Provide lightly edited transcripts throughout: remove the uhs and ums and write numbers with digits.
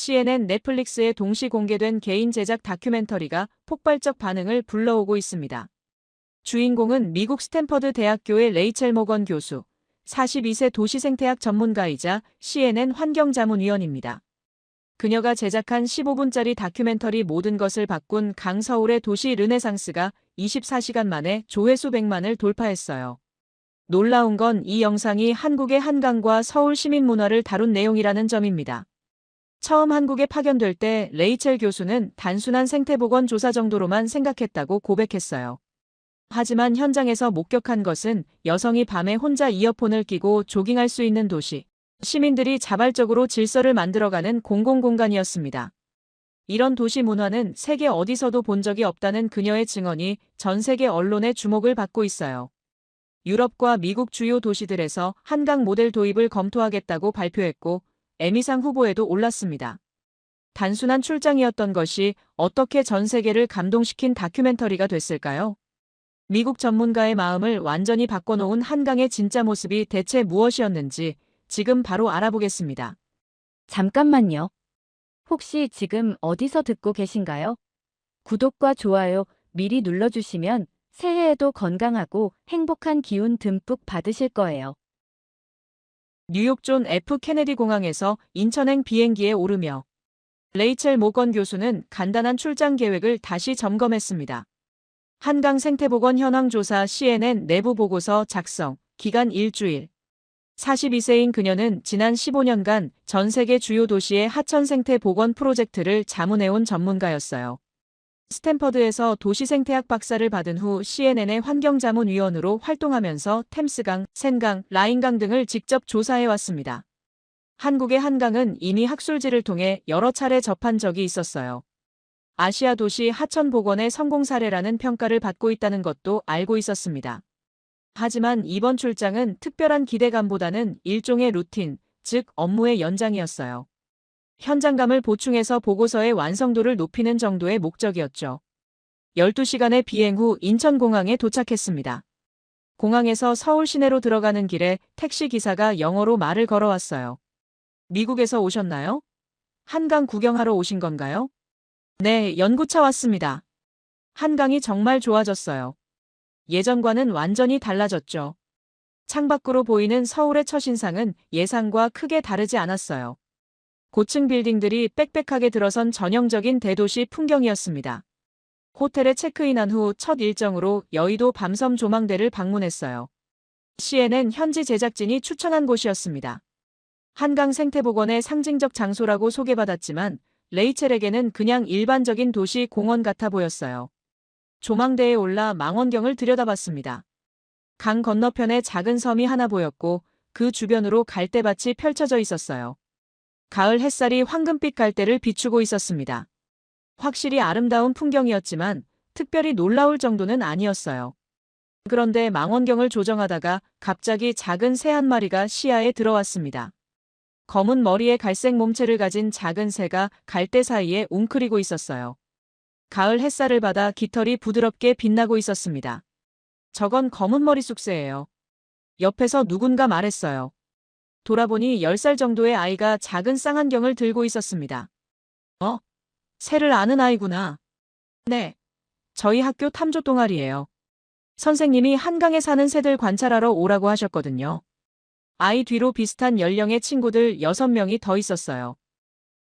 CNN, 넷플릭스에 동시 공개된 개인 제작 다큐멘터리가 폭발적 반응을 불러오고 있습니다. 주인공은 미국 스탠퍼드 대학교의 레이첼 모건 교수, 42세 도시생태학 전문가이자 CNN 환경자문위원입니다. 그녀가 제작한 15분짜리 다큐멘터리 모든 것을 바꾼 강서울의 도시 르네상스가 24시간 만에 조회수 100만을 돌파했어요. 놀라운 건 이 영상이 한국의 한강과 서울 시민 문화를 다룬 내용이라는 점입니다. 처음 한국에 파견될 때 레이첼 교수는 단순한 생태보건 조사 정도로만 생각했다고 고백했어요. 하지만 현장에서 목격한 것은 여성이 밤에 혼자 이어폰을 끼고 조깅할 수 있는 도시, 시민들이 자발적으로 질서를 만들어가는 공공공간이었습니다. 이런 도시 문화는 세계 어디서도 본 적이 없다는 그녀의 증언이 전 세계 언론의 주목을 받고 있어요. 유럽과 미국 주요 도시들에서 한강 모델 도입을 검토하겠다고 발표했고 에미상 후보에도 올랐습니다. 단순한 출장이었던 것이 어떻게 전 세계를 감동시킨 다큐멘터리가 됐을까요? 미국 전문가의 마음을 완전히 바꿔놓은 한강의 진짜 모습이 대체 무엇이었는지 지금 바로 알아보겠습니다. 잠깐만요. 혹시 지금 어디서 듣고 계신가요? 구독과 좋아요 미리 눌러주시면 새해에도 건강하고 행복한 기운 듬뿍 받으실 거예요. 뉴욕 존 F 케네디 공항에서 인천행 비행기에 오르며 레이첼 모건 교수는 간단한 출장 계획을 다시 점검했습니다. 한강 생태보건 현황 조사 CNN 내부 보고서 작성, 기간 일주일. 42세인 그녀는 지난 15년간 전 세계 주요 도시의 하천 생태 보건 프로젝트를 자문해온 전문가였어요. 스탠퍼드에서 도시생태학 박사를 받은 후 CNN의 환경자문위원으로 활동하면서 템스강, 센강, 라인강 등을 직접 조사해왔습니다. 한국의 한강은 이미 학술지를 통해 여러 차례 접한 적이 있었어요. 아시아 도시 하천 복원의 성공 사례라는 평가를 받고 있다는 것도 알고 있었습니다. 하지만 이번 출장은 특별한 기대감보다는 일종의 루틴, 즉 업무의 연장이었어요. 현장감을 보충해서 보고서의 완성도를 높이는 정도의 목적이었죠. 12시간의 비행 후 인천공항에 도착했습니다. 공항에서 서울 시내로 들어가는 길에 택시 기사가 영어로 말을 걸어왔어요. 미국에서 오셨나요? 한강 구경하러 오신 건가요? 네, 연구차 왔습니다. 한강이 정말 좋아졌어요. 예전과는 완전히 달라졌죠. 창밖으로 보이는 서울의 첫인상은 예상과 크게 다르지 않았어요. 고층 빌딩들이 빽빽하게 들어선 전형적인 대도시 풍경이었습니다. 호텔에 체크인한 후 첫 일정으로 여의도 밤섬 조망대를 방문했어요. CNN 현지 제작진이 추천한 곳이었습니다. 한강 생태복원의 상징적 장소라고 소개받았지만 레이첼에게는 그냥 일반적인 도시 공원 같아 보였어요. 조망대에 올라 망원경을 들여다봤습니다. 강 건너편에 작은 섬이 하나 보였고 그 주변으로 갈대밭이 펼쳐져 있었어요. 가을 햇살이 황금빛 갈대를 비추고 있었습니다. 확실히 아름다운 풍경이었지만 특별히 놀라울 정도는 아니었어요. 그런데 망원경을 조정하다가 갑자기 작은 새 한 마리가 시야에 들어왔습니다. 검은 머리에 갈색 몸체를 가진 작은 새가 갈대 사이에 웅크리고 있었어요. 가을 햇살을 받아 깃털이 부드럽게 빛나고 있었습니다. 저건 검은 머리 쑥새예요. 옆에서 누군가 말했어요. 돌아보니 10살 정도의 아이가 작은 쌍안경을 들고 있었습니다. 새를 아는 아이구나. 네. 저희 학교 탐조 동아리예요. 선생님이 한강에 사는 새들 관찰하러 오라고 하셨거든요. 아이 뒤로 비슷한 연령의 친구들 6명이 더 있었어요.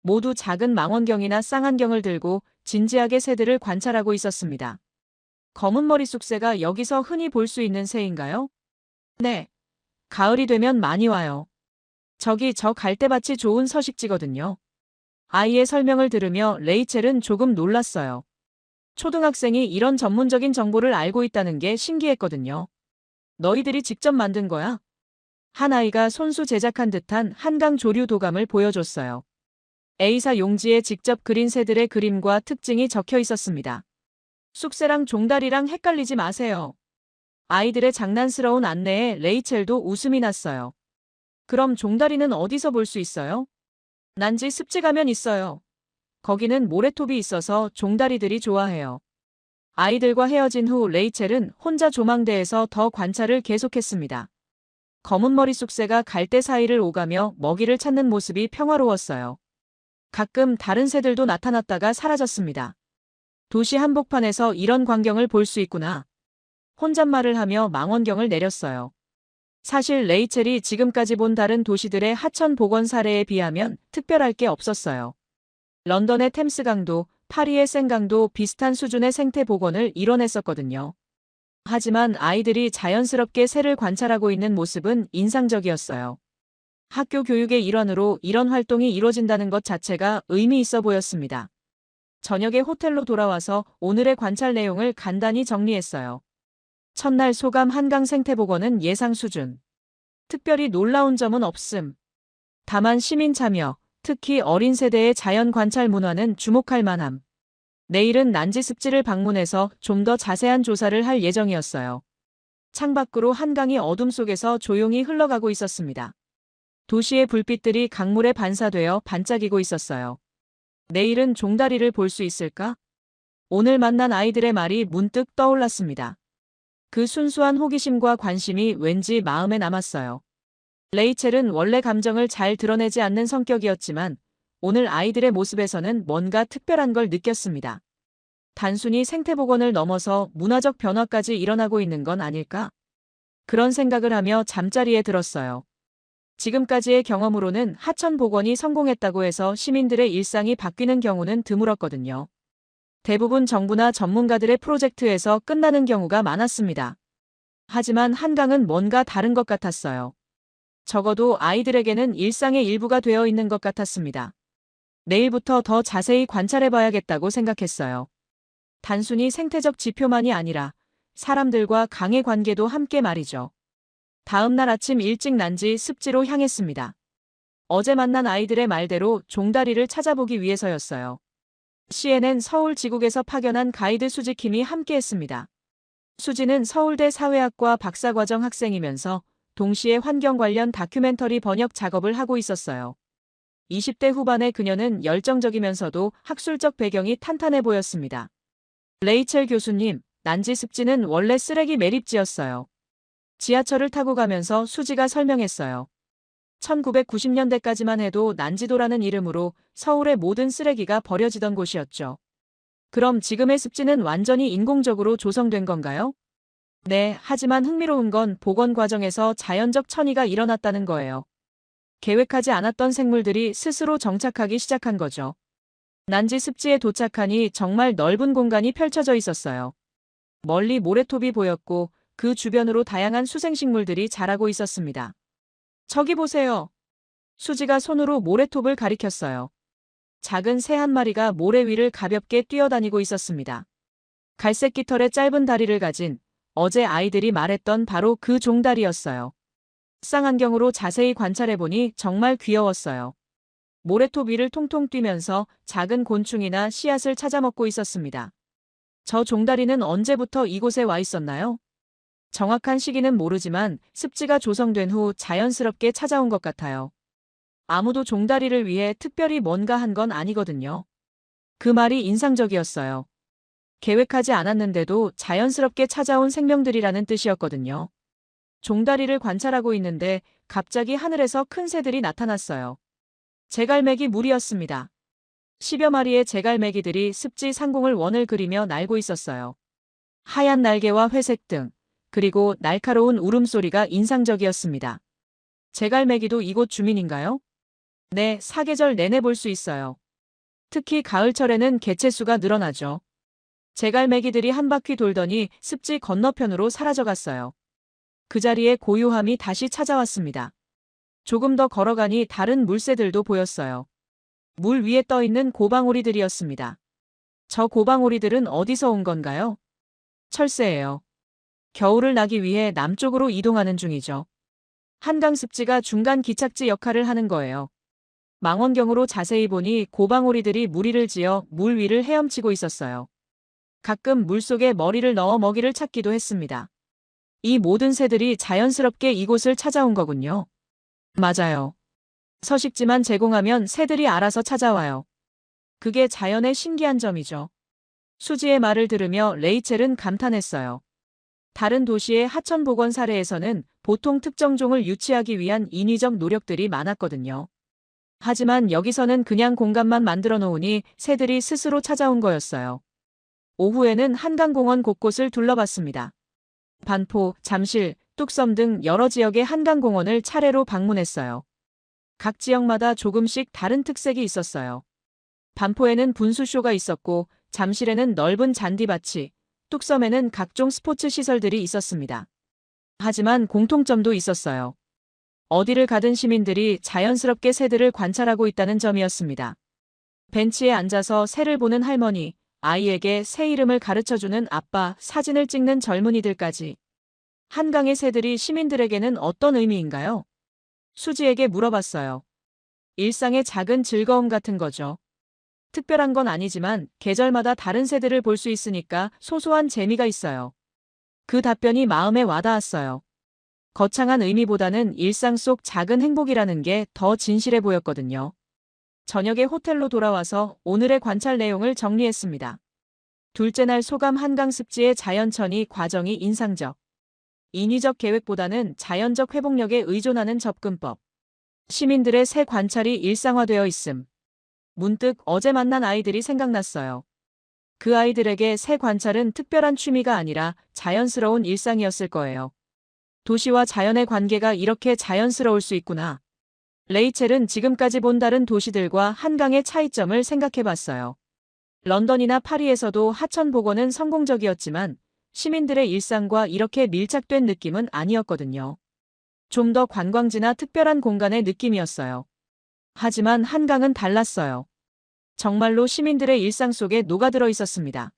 모두 작은 망원경이나 쌍안경을 들고 진지하게 새들을 관찰하고 있었습니다. 검은 머리 쑥새가 여기서 흔히 볼 수 있는 새인가요? 네. 가을이 되면 많이 와요. 저기 저 갈대밭이 좋은 서식지거든요. 아이의 설명을 들으며 레이첼은 조금 놀랐어요. 초등학생이 이런 전문적인 정보를 알고 있다는 게 신기했거든요. 너희들이 직접 만든 거야? 한 아이가 손수 제작한 듯한 한강 조류 도감을 보여줬어요. A사 용지에 직접 그린 새들의 그림과 특징이 적혀 있었습니다. 쑥새랑 종다리랑 헷갈리지 마세요. 아이들의 장난스러운 안내에 레이첼도 웃음이 났어요. 그럼 종다리는 어디서 볼 수 있어요? 난지 습지 가면 있어요. 거기는 모래톱이 있어서 종다리들이 좋아해요. 아이들과 헤어진 후 레이첼은 혼자 조망대에서 더 관찰을 계속했습니다. 검은 머리 쑥새가 갈대 사이를 오가며 먹이를 찾는 모습이 평화로웠어요. 가끔 다른 새들도 나타났다가 사라졌습니다. 도시 한복판에서 이런 광경을 볼 수 있구나. 혼잣말을 하며 망원경을 내렸어요. 사실 레이첼이 지금까지 본 다른 도시들의 하천 복원 사례에 비하면 특별할 게 없었어요. 런던의 템스강도, 파리의 센강도 비슷한 수준의 생태 복원을 이뤄냈었거든요. 하지만 아이들이 자연스럽게 새를 관찰하고 있는 모습은 인상적이었어요. 학교 교육의 일환으로 이런 활동이 이루어진다는 것 자체가 의미 있어 보였습니다. 저녁에 호텔로 돌아와서 오늘의 관찰 내용을 간단히 정리했어요. 첫날 소감 한강 생태복원은 예상 수준. 특별히 놀라운 점은 없음. 다만 시민 참여, 특히 어린 세대의 자연 관찰 문화는 주목할 만함. 내일은 난지 습지를 방문해서 좀 더 자세한 조사를 할 예정이었어요. 창밖으로 한강이 어둠 속에서 조용히 흘러가고 있었습니다. 도시의 불빛들이 강물에 반사되어 반짝이고 있었어요. 내일은 종다리를 볼 수 있을까? 오늘 만난 아이들의 말이 문득 떠올랐습니다. 그 순수한 호기심과 관심이 왠지 마음에 남았어요. 레이첼은 원래 감정을 잘 드러내지 않는 성격이었지만 오늘 아이들의 모습에서는 뭔가 특별한 걸 느꼈습니다. 단순히 생태복원을 넘어서 문화적 변화까지 일어나고 있는 건 아닐까? 그런 생각을 하며 잠자리에 들었어요. 지금까지의 경험으로는 하천 복원이 성공했다고 해서 시민들의 일상이 바뀌는 경우는 드물었거든요. 대부분 정부나 전문가들의 프로젝트에서 끝나는 경우가 많았습니다. 하지만 한강은 뭔가 다른 것 같았어요. 적어도 아이들에게는 일상의 일부가 되어 있는 것 같았습니다. 내일부터 더 자세히 관찰해봐야겠다고 생각했어요. 단순히 생태적 지표만이 아니라 사람들과 강의 관계도 함께 말이죠. 다음 날 아침 일찍 난지 습지로 향했습니다. 어제 만난 아이들의 말대로 종다리를 찾아보기 위해서였어요. CNN 서울 지국에서 파견한 가이드 수지킴이 함께했습니다. 수지는 서울대 사회학과 박사과정 학생이면서 동시에 환경 관련 다큐멘터리 번역 작업을 하고 있었어요. 20대 후반의 그녀는 열정적이면서도 학술적 배경이 탄탄해 보였습니다. 레이첼 교수님, 난지 습지는 원래 쓰레기 매립지였어요. 지하철을 타고 가면서 수지가 설명했어요. 1990년대까지만 해도 난지도라는 이름으로 서울의 모든 쓰레기가 버려지던 곳이었죠. 그럼 지금의 습지는 완전히 인공적으로 조성된 건가요? 네, 하지만 흥미로운 건 복원 과정에서 자연적 천이가 일어났다는 거예요. 계획하지 않았던 생물들이 스스로 정착하기 시작한 거죠. 난지 습지에 도착하니 정말 넓은 공간이 펼쳐져 있었어요. 멀리 모래톱이 보였고 그 주변으로 다양한 수생식물들이 자라고 있었습니다. 저기 보세요. 수지가 손으로 모래톱을 가리켰어요. 작은 새 한 마리가 모래 위를 가볍게 뛰어다니고 있었습니다. 갈색 깃털의 짧은 다리를 가진 어제 아이들이 말했던 바로 그 종다리였어요. 쌍안경으로 자세히 관찰해보니 정말 귀여웠어요. 모래톱 위를 통통 뛰면서 작은 곤충이나 씨앗을 찾아먹고 있었습니다. 저 종다리는 언제부터 이곳에 와 있었나요? 정확한 시기는 모르지만 습지가 조성된 후 자연스럽게 찾아온 것 같아요. 아무도 종다리를 위해 특별히 뭔가 한 건 아니거든요. 그 말이 인상적이었어요. 계획하지 않았는데도 자연스럽게 찾아온 생명들이라는 뜻이었거든요. 종다리를 관찰하고 있는데 갑자기 하늘에서 큰 새들이 나타났어요. 제갈매기 무리였습니다. 10여 마리의 제갈매기들이 습지 상공을 원을 그리며 날고 있었어요. 하얀 날개와 회색 등, 그리고 날카로운 울음소리가 인상적이었습니다. 제갈매기도 이곳 주민인가요? 네, 사계절 내내 볼 수 있어요. 특히 가을철에는 개체수가 늘어나죠. 제갈매기들이 한 바퀴 돌더니 습지 건너편으로 사라져갔어요. 그 자리에 고요함이 다시 찾아왔습니다. 조금 더 걸어가니 다른 물새들도 보였어요. 물 위에 떠 있는 고방오리들이었습니다. 저 고방오리들은 어디서 온 건가요? 철새예요. 겨울을 나기 위해 남쪽으로 이동하는 중이죠. 한강 습지가 중간 기착지 역할을 하는 거예요. 망원경으로 자세히 보니 고방오리들이 무리를 지어 물 위를 헤엄치고 있었어요. 가끔 물속에 머리를 넣어 먹이를 찾기도 했습니다. 이 모든 새들이 자연스럽게 이곳을 찾아온 거군요. 맞아요. 서식지만 제공하면 새들이 알아서 찾아와요. 그게 자연의 신기한 점이죠. 수지의 말을 들으며 레이첼은 감탄했어요. 다른 도시의 하천 복원 사례에서는 보통 특정 종을 유치하기 위한 인위적 노력들이 많았거든요. 하지만 여기서는 그냥 공간만 만들어 놓으니 새들이 스스로 찾아온 거였어요. 오후에는 한강공원 곳곳을 둘러봤습니다. 반포, 잠실, 뚝섬 등 여러 지역의 한강공원을 차례로 방문했어요. 각 지역마다 조금씩 다른 특색이 있었어요. 반포에는 분수쇼가 있었고, 잠실에는 넓은 잔디밭이, 뚝섬에는 각종 스포츠 시설들이 있었습니다. 하지만 공통점도 있었어요. 어디를 가든 시민들이 자연스럽게 새들을 관찰하고 있다는 점이었습니다. 벤치에 앉아서 새를 보는 할머니, 아이에게 새 이름을 가르쳐주는 아빠, 사진을 찍는 젊은이들까지. 한강의 새들이 시민들에게는 어떤 의미인가요? 수지에게 물어봤어요. 일상의 작은 즐거움 같은 거죠. 특별한 건 아니지만 계절마다 다른 새들을 볼 수 있으니까 소소한 재미가 있어요. 그 답변이 마음에 와닿았어요. 거창한 의미보다는 일상 속 작은 행복이라는 게 더 진실해 보였거든요. 저녁에 호텔로 돌아와서 오늘의 관찰 내용을 정리했습니다. 둘째 날 소감 한강 습지의 자연천이 과정이 인상적. 인위적 계획보다는 자연적 회복력에 의존하는 접근법. 시민들의 새 관찰이 일상화되어 있음. 문득 어제 만난 아이들이 생각났어요. 그 아이들에게 새 관찰은 특별한 취미가 아니라 자연스러운 일상이었을 거예요. 도시와 자연의 관계가 이렇게 자연스러울 수 있구나. 레이첼은 지금까지 본 다른 도시들과 한강의 차이점을 생각해 봤어요. 런던이나 파리에서도 하천 복원은 성공적이었지만 시민들의 일상과 이렇게 밀착된 느낌은 아니었거든요. 좀 더 관광지나 특별한 공간의 느낌이었어요. 하지만 한강은 달랐어요. 정말로 시민들의 일상 속에 녹아들어 있었습니다.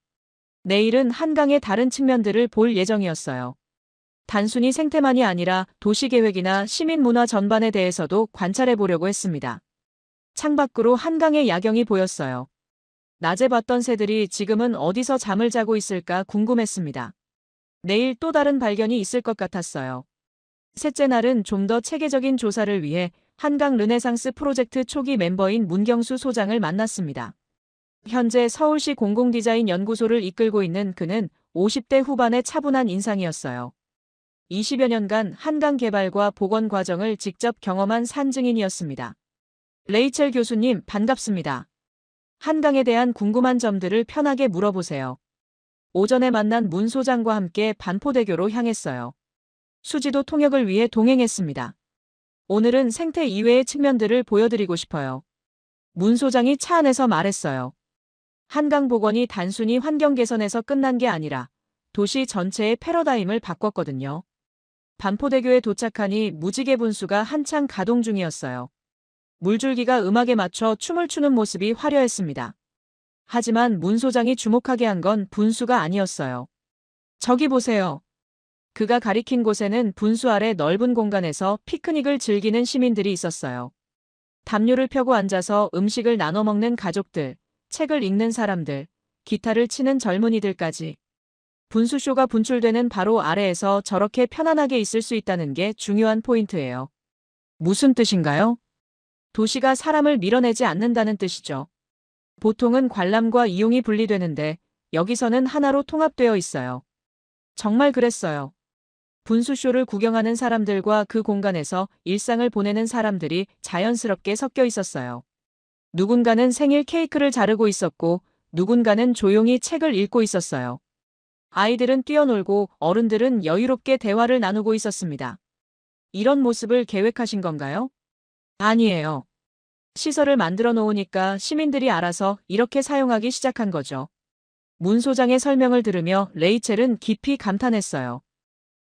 내일은 한강의 다른 측면들을 볼 예정이었어요. 단순히 생태만이 아니라 도시계획이나 시민문화 전반에 대해서도 관찰해 보려고 했습니다. 창밖으로 한강의 야경이 보였어요. 낮에 봤던 새들이 지금은 어디서 잠을 자고 있을까 궁금했습니다. 내일 또 다른 발견이 있을 것 같았어요. 셋째 날은 좀 더 체계적인 조사를 위해 한강 르네상스 프로젝트 초기 멤버인 문경수 소장을 만났습니다. 현재 서울시 공공디자인 연구소를 이끌고 있는 그는 50대 후반의 차분한 인상이었어요. 20여 년간 한강 개발과 복원 과정을 직접 경험한 산증인이었습니다. 레이첼 교수님, 반갑습니다. 한강에 대한 궁금한 점들을 편하게 물어보세요. 오전에 만난 문 소장과 함께 반포대교로 향했어요. 수지도 통역을 위해 동행했습니다. 오늘은 생태 이외의 측면들을 보여드리고 싶어요. 문 소장이 차 안에서 말했어요. 한강 복원이 단순히 환경 개선에서 끝난 게 아니라 도시 전체의 패러다임을 바꿨거든요. 반포대교에 도착하니 무지개 분수가 한창 가동 중이었어요. 물줄기가 음악에 맞춰 춤을 추는 모습이 화려했습니다. 하지만 문 소장이 주목하게 한 건 분수가 아니었어요. 저기 보세요. 그가 가리킨 곳에는 분수 아래 넓은 공간에서 피크닉을 즐기는 시민들이 있었어요. 담요를 펴고 앉아서 음식을 나눠 먹는 가족들, 책을 읽는 사람들, 기타를 치는 젊은이들까지. 분수쇼가 분출되는 바로 아래에서 저렇게 편안하게 있을 수 있다는 게 중요한 포인트예요. 무슨 뜻인가요? 도시가 사람을 밀어내지 않는다는 뜻이죠. 보통은 관람과 이용이 분리되는데 여기서는 하나로 통합되어 있어요. 정말 그랬어요. 분수쇼를 구경하는 사람들과 그 공간에서 일상을 보내는 사람들이 자연스럽게 섞여 있었어요. 누군가는 생일 케이크를 자르고 있었고 누군가는 조용히 책을 읽고 있었어요. 아이들은 뛰어놀고 어른들은 여유롭게 대화를 나누고 있었습니다. 이런 모습을 계획하신 건가요? 아니에요. 시설을 만들어 놓으니까 시민들이 알아서 이렇게 사용하기 시작한 거죠. 문 소장의 설명을 들으며 레이첼은 깊이 감탄했어요.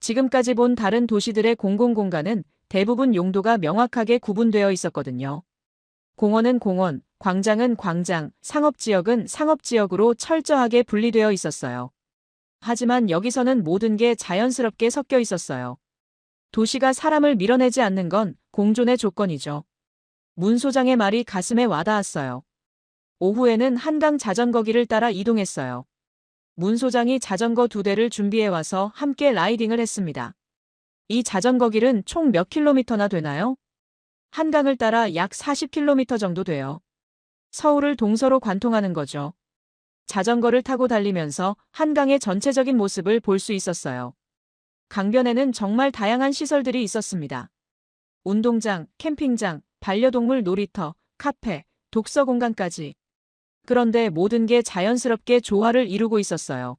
지금까지 본 다른 도시들의 공공공간은 대부분 용도가 명확하게 구분되어 있었거든요. 공원은 공원, 광장은 광장, 상업지역은 상업지역으로 철저하게 분리되어 있었어요. 하지만 여기서는 모든 게 자연스럽게 섞여 있었어요. 도시가 사람을 밀어내지 않는 건 공존의 조건이죠. 문 소장의 말이 가슴에 와닿았어요. 오후에는 한강 자전거길을 따라 이동했어요. 문 소장이 자전거 2대를 준비해 와서 함께 라이딩을 했습니다. 이 자전거 길은 총 몇 킬로미터나 되나요? 한강을 따라 약 40km 정도 돼요. 서울을 동서로 관통하는 거죠. 자전거를 타고 달리면서 한강의 전체적인 모습을 볼 수 있었어요. 강변에는 정말 다양한 시설들이 있었습니다. 운동장, 캠핑장, 반려동물 놀이터, 카페, 독서 공간까지. 그런데 모든 게 자연스럽게 조화를 이루고 있었어요.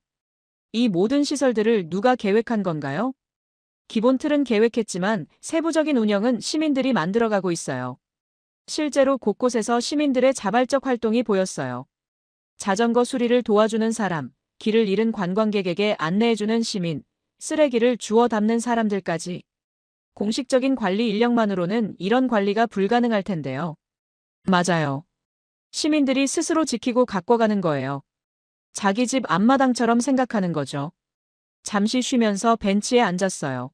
이 모든 시설들을 누가 계획한 건가요? 기본 틀은 계획했지만 세부적인 운영은 시민들이 만들어가고 있어요. 실제로 곳곳에서 시민들의 자발적 활동이 보였어요. 자전거 수리를 도와주는 사람, 길을 잃은 관광객에게 안내해주는 시민, 쓰레기를 주워 담는 사람들까지. 공식적인 관리 인력만으로는 이런 관리가 불가능할 텐데요. 맞아요. 시민들이 스스로 지키고 가꿔가는 거예요. 자기 집 앞마당처럼 생각하는 거죠. 잠시 쉬면서 벤치에 앉았어요.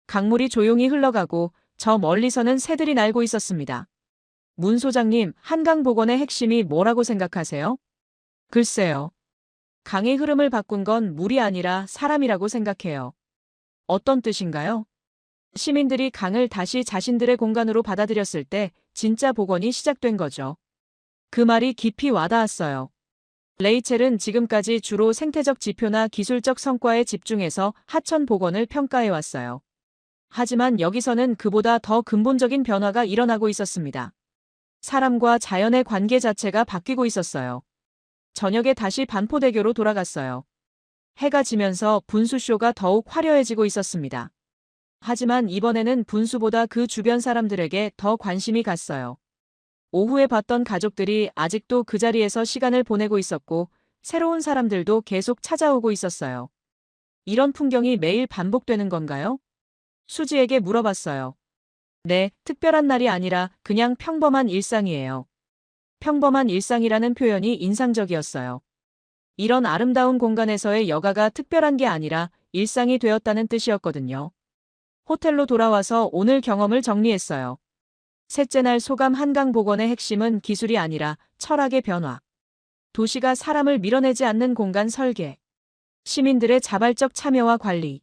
강물이 조용히 흘러가고 저 멀리서는 새들이 날고 있었습니다. 문 소장님, 한강복원의 핵심이 뭐라고 생각하세요? 글쎄요. 강의 흐름을 바꾼 건 물이 아니라 사람이라고 생각해요. 어떤 뜻인가요? 시민들이 강을 다시 자신들의 공간으로 받아들였을 때 진짜 복원이 시작된 거죠. 그 말이 깊이 와닿았어요. 레이첼은 지금까지 주로 생태적 지표나 기술적 성과에 집중해서 하천 복원을 평가해왔어요. 하지만 여기서는 그보다 더 근본적인 변화가 일어나고 있었습니다. 사람과 자연의 관계 자체가 바뀌고 있었어요. 저녁에 다시 반포대교로 돌아갔어요. 해가 지면서 분수쇼가 더욱 화려해지고 있었습니다. 하지만 이번에는 분수보다 그 주변 사람들에게 더 관심이 갔어요. 오후에 봤던 가족들이 아직도 그 자리에서 시간을 보내고 있었고, 새로운 사람들도 계속 찾아오고 있었어요. 이런 풍경이 매일 반복되는 건가요? 수지에게 물어봤어요. 네, 특별한 날이 아니라 그냥 평범한 일상이에요. 평범한 일상이라는 표현이 인상적이었어요. 이런 아름다운 공간에서의 여가가 특별한 게 아니라 일상이 되었다는 뜻이었거든요. 호텔로 돌아와서 오늘 경험을 정리했어요. 셋째 날 소감 한강복원의 핵심은 기술이 아니라 철학의 변화. 도시가 사람을 밀어내지 않는 공간 설계. 시민들의 자발적 참여와 관리.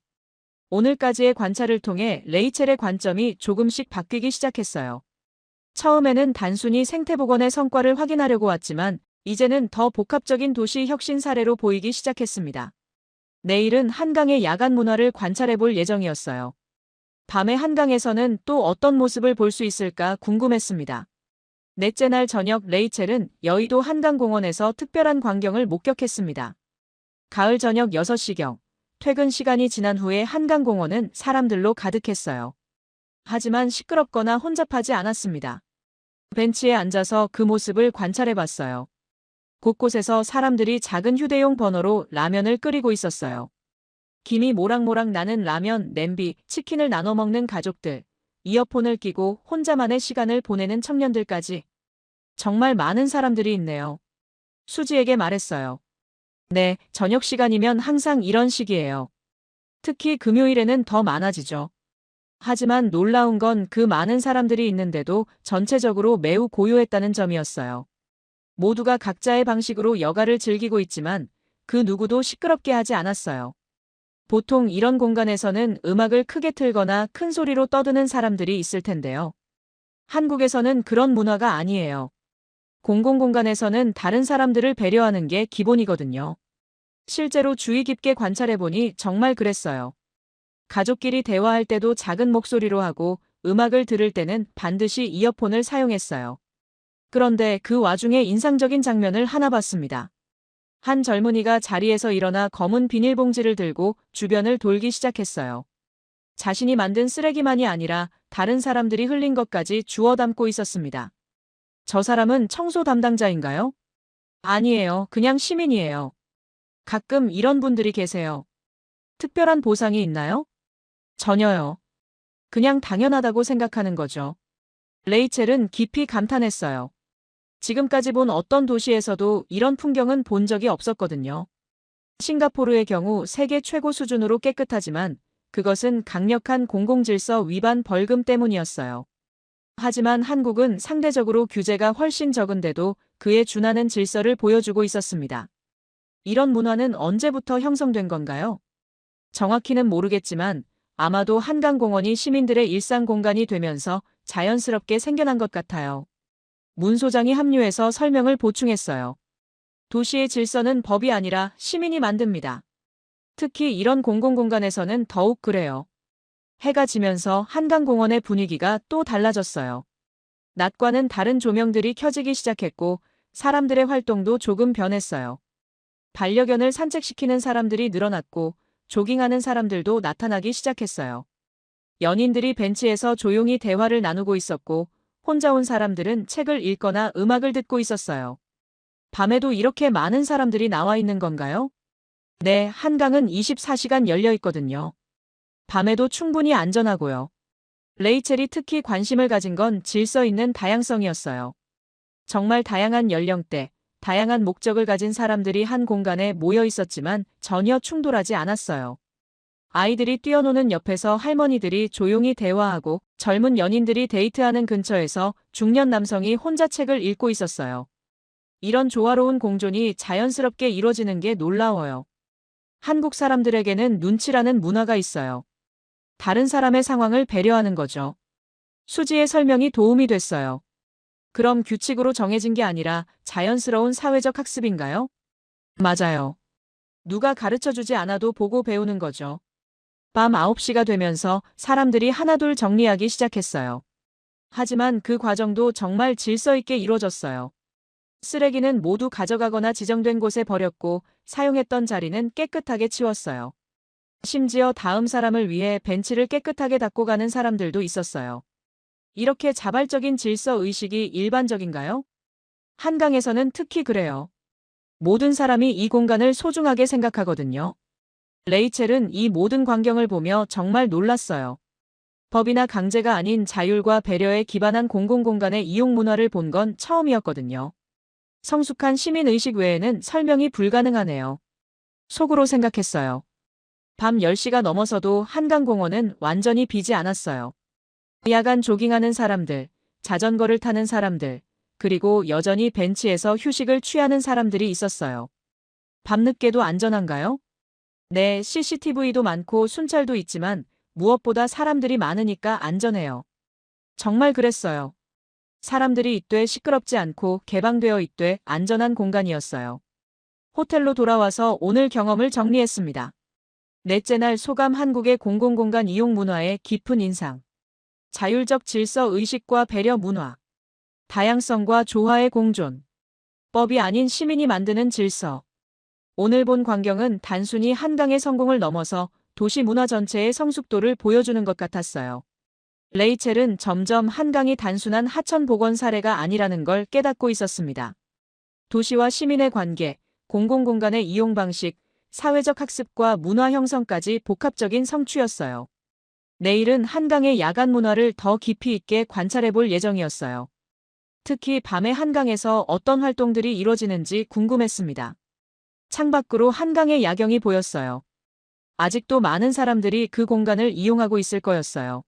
오늘까지의 관찰을 통해 레이첼의 관점이 조금씩 바뀌기 시작했어요. 처음에는 단순히 생태복원의 성과를 확인하려고 왔지만 이제는 더 복합적인 도시 혁신 사례로 보이기 시작했습니다. 내일은 한강의 야간 문화를 관찰해 볼 예정이었어요. 밤에 한강에서는 또 어떤 모습을 볼 수 있을까 궁금했습니다. 넷째 날 저녁 레이첼은 여의도 한강공원에서 특별한 광경을 목격했습니다. 가을 저녁 6시경, 퇴근 시간이 지난 후에 한강공원은 사람들로 가득했어요. 하지만 시끄럽거나 혼잡하지 않았습니다. 벤치에 앉아서 그 모습을 관찰해 봤어요. 곳곳에서 사람들이 작은 휴대용 버너로 라면을 끓이고 있었어요. 김이 모락모락 나는 라면, 냄비, 치킨을 나눠 먹는 가족들, 이어폰을 끼고 혼자만의 시간을 보내는 청년들까지. 정말 많은 사람들이 있네요. 수지에게 말했어요. 네, 저녁 시간이면 항상 이런 시기예요. 특히 금요일에는 더 많아지죠. 하지만 놀라운 건 그 많은 사람들이 있는데도 전체적으로 매우 고요했다는 점이었어요. 모두가 각자의 방식으로 여가를 즐기고 있지만 그 누구도 시끄럽게 하지 않았어요. 보통 이런 공간에서는 음악을 크게 틀거나 큰 소리로 떠드는 사람들이 있을 텐데요. 한국에서는 그런 문화가 아니에요. 공공공간에서는 다른 사람들을 배려하는 게 기본이거든요. 실제로 주의 깊게 관찰해보니 정말 그랬어요. 가족끼리 대화할 때도 작은 목소리로 하고 음악을 들을 때는 반드시 이어폰을 사용했어요. 그런데 그 와중에 인상적인 장면을 하나 봤습니다. 한 젊은이가 자리에서 일어나 검은 비닐봉지를 들고 주변을 돌기 시작했어요. 자신이 만든 쓰레기만이 아니라 다른 사람들이 흘린 것까지 주워 담고 있었습니다. 저 사람은 청소 담당자인가요? 아니에요. 그냥 시민이에요. 가끔 이런 분들이 계세요. 특별한 보상이 있나요? 전혀요. 그냥 당연하다고 생각하는 거죠. 레이첼은 깊이 감탄했어요. 지금까지 본 어떤 도시에서도 이런 풍경은 본 적이 없었거든요. 싱가포르의 경우 세계 최고 수준으로 깨끗하지만 그것은 강력한 공공질서 위반 벌금 때문이었어요. 하지만 한국은 상대적으로 규제가 훨씬 적은데도 그에 준하는 질서를 보여주고 있었습니다. 이런 문화는 언제부터 형성된 건가요? 정확히는 모르겠지만 아마도 한강공원이 시민들의 일상 공간이 되면서 자연스럽게 생겨난 것 같아요. 문 소장이 합류해서 설명을 보충했어요. 도시의 질서는 법이 아니라 시민이 만듭니다. 특히 이런 공공공간에서는 더욱 그래요. 해가 지면서 한강공원의 분위기가 또 달라졌어요. 낮과는 다른 조명들이 켜지기 시작했고 사람들의 활동도 조금 변했어요. 반려견을 산책시키는 사람들이 늘어났고 조깅하는 사람들도 나타나기 시작했어요. 연인들이 벤치에서 조용히 대화를 나누고 있었고 혼자 온 사람들은 책을 읽거나 음악을 듣고 있었어요. 밤에도 이렇게 많은 사람들이 나와 있는 건가요? 네, 한강은 24시간 열려 있거든요. 밤에도 충분히 안전하고요. 레이첼이 특히 관심을 가진 건 질서 있는 다양성이었어요. 정말 다양한 연령대, 다양한 목적을 가진 사람들이 한 공간에 모여 있었지만 전혀 충돌하지 않았어요. 아이들이 뛰어노는 옆에서 할머니들이 조용히 대화하고 젊은 연인들이 데이트하는 근처에서 중년 남성이 혼자 책을 읽고 있었어요. 이런 조화로운 공존이 자연스럽게 이루어지는 게 놀라워요. 한국 사람들에게는 눈치라는 문화가 있어요. 다른 사람의 상황을 배려하는 거죠. 수지의 설명이 도움이 됐어요. 그럼 규칙으로 정해진 게 아니라 자연스러운 사회적 학습인가요? 맞아요. 누가 가르쳐 주지 않아도 보고 배우는 거죠. 밤 9시가 되면서 사람들이 하나둘 정리하기 시작했어요. 하지만 그 과정도 정말 질서 있게 이루어졌어요. 쓰레기는 모두 가져가거나 지정된 곳에 버렸고 사용했던 자리는 깨끗하게 치웠어요. 심지어 다음 사람을 위해 벤치를 깨끗하게 닦고 가는 사람들도 있었어요. 이렇게 자발적인 질서 의식이 일반적인가요? 한강에서는 특히 그래요. 모든 사람이 이 공간을 소중하게 생각하거든요. 레이첼은 이 모든 광경을 보며 정말 놀랐어요. 법이나 강제가 아닌 자율과 배려에 기반한 공공공간의 이용 문화를 본 건 처음이었거든요. 성숙한 시민의식 외에는 설명이 불가능하네요. 속으로 생각했어요. 밤 10시가 넘어서도 한강공원은 완전히 비지 않았어요. 야간 조깅하는 사람들, 자전거를 타는 사람들, 그리고 여전히 벤치에서 휴식을 취하는 사람들이 있었어요. 밤늦게도 안전한가요? 네, CCTV도 많고 순찰도 있지만 무엇보다 사람들이 많으니까 안전해요. 정말 그랬어요. 사람들이 있되 시끄럽지 않고 개방되어 있되 안전한 공간이었어요. 호텔로 돌아와서 오늘 경험을 정리했습니다. 넷째 날 소감 한국의 공공공간 이용 문화의 깊은 인상. 자율적 질서 의식과 배려 문화. 다양성과 조화의 공존. 법이 아닌 시민이 만드는 질서. 오늘 본 광경은 단순히 한강의 성공을 넘어서 도시 문화 전체의 성숙도를 보여주는 것 같았어요. 레이첼은 점점 한강이 단순한 하천 복원 사례가 아니라는 걸 깨닫고 있었습니다. 도시와 시민의 관계, 공공공간의 이용 방식, 사회적 학습과 문화 형성까지 복합적인 성취였어요. 내일은 한강의 야간 문화를 더 깊이 있게 관찰해 볼 예정이었어요. 특히 밤에 한강에서 어떤 활동들이 이루어지는지 궁금했습니다. 창밖으로 한강의 야경이 보였어요. 아직도 많은 사람들이 그 공간을 이용하고 있을 거였어요.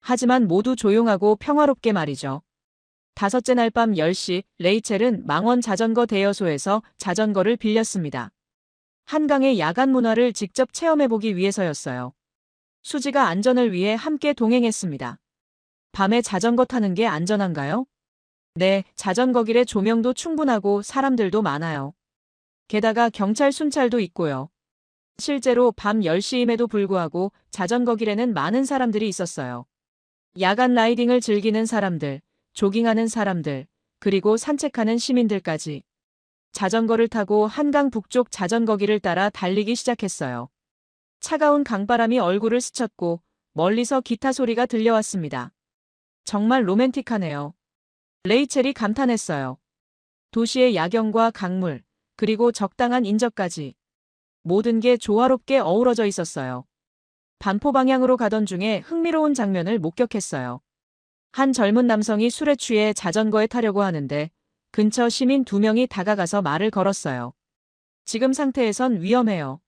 하지만 모두 조용하고 평화롭게 말이죠. 다섯째 날 밤 10시, 레이첼은 망원 자전거 대여소에서 자전거를 빌렸습니다. 한강의 야간 문화를 직접 체험해보기 위해서였어요. 수지가 안전을 위해 함께 동행했습니다. 밤에 자전거 타는 게 안전한가요? 네, 자전거길의 조명도 충분하고 사람들도 많아요. 게다가 경찰 순찰도 있고요. 실제로 밤 10시임에도 불구하고 자전거길에는 많은 사람들이 있었어요. 야간 라이딩을 즐기는 사람들, 조깅하는 사람들, 그리고 산책하는 시민들까지. 자전거를 타고 한강 북쪽 자전거길을 따라 달리기 시작했어요. 차가운 강바람이 얼굴을 스쳤고 멀리서 기타 소리가 들려왔습니다. 정말 로맨틱하네요. 레이첼이 감탄했어요. 도시의 야경과 강물, 그리고 적당한 인적까지. 모든 게 조화롭게 어우러져 있었어요. 반포 방향으로 가던 중에 흥미로운 장면을 목격했어요. 한 젊은 남성이 술에 취해 자전거에 타려고 하는데 근처 시민 2명이 다가가서 말을 걸었어요. 지금 상태에선 위험해요.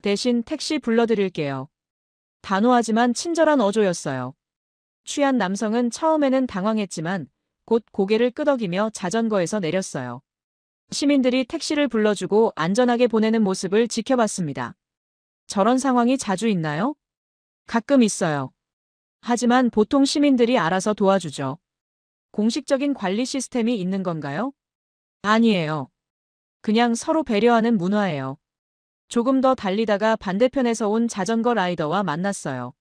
대신 택시 불러드릴게요. 단호하지만 친절한 어조였어요. 취한 남성은 처음에는 당황했지만 곧 고개를 끄덕이며 자전거에서 내렸어요. 시민들이 택시를 불러주고 안전하게 보내는 모습을 지켜봤습니다. 저런 상황이 자주 있나요? 가끔 있어요. 하지만 보통 시민들이 알아서 도와주죠. 공식적인 관리 시스템이 있는 건가요? 아니에요. 그냥 서로 배려하는 문화예요. 조금 더 달리다가 반대편에서 온 자전거 라이더와 만났어요.